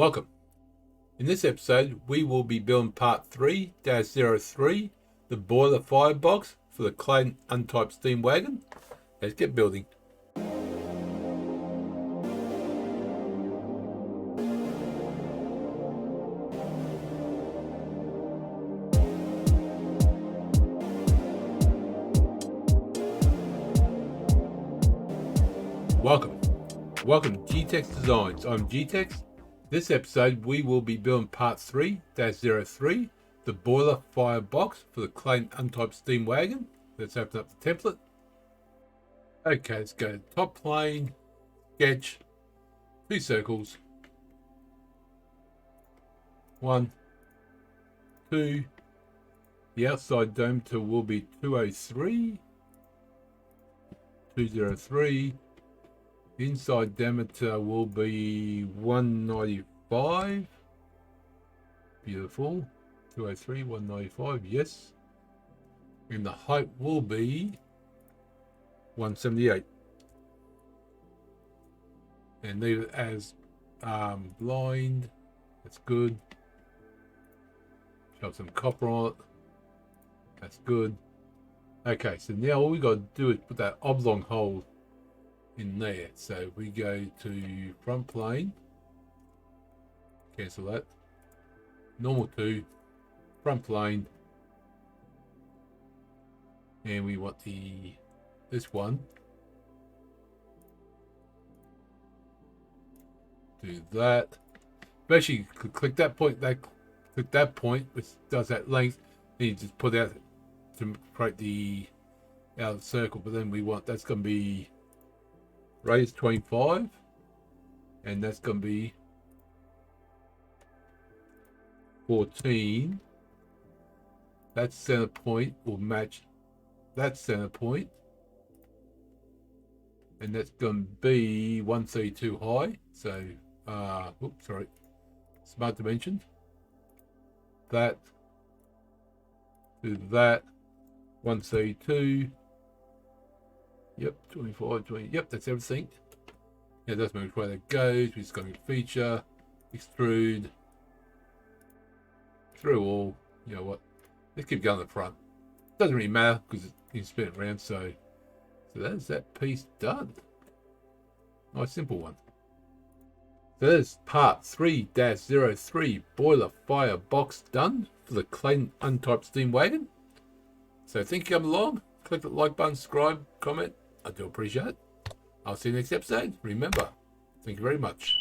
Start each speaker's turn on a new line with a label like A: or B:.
A: Welcome. In this episode, we will be building part 3-03, the boiler firebox for the Clayton Undertype steam wagon. Let's get building. Welcome to G-Tex Designs. I'm G-Tex. This episode we will be building part 3-03, the boiler firebox for the Clayton Undertype steam wagon. Let's open up the template. Okay, let's go to top plane, sketch, 2 circles, 1, 2, the outside diameter will be 203, 203. The inside diameter will be 195. Beautiful. 203, 195, yes. And the height will be 178. And leave it as blind. That's good. Shove some copper on it. That's good. Okay, so now all we got to do is put that oblong hole in there. So we go to front plane, cancel that, normal 2, front plane, and we want this one, do that. Basically, you could click that point, click that point, which does that length, then you just put out to create the outer circle. But then we want, that's going to be radius 25, and that's going to be 14. That center point will match that center point, and that's going to be 132 high. So oops, sorry, smart dimensions, that to that, 132. Yep, 25, 20. Yep, that's everything. Yeah, that's which way that goes. We're just going to feature, extrude, through all. You know what? Let's keep going to the front. Doesn't really matter because you can spin it around. So that's that piece done. Nice, simple one. So there's part 3-03 boiler fire box done for the Clayton Undertype steam wagon. So thank you for coming along. Click the like button, subscribe, comment. I do appreciate it. I'll see you next episode. Remember, thank you very much.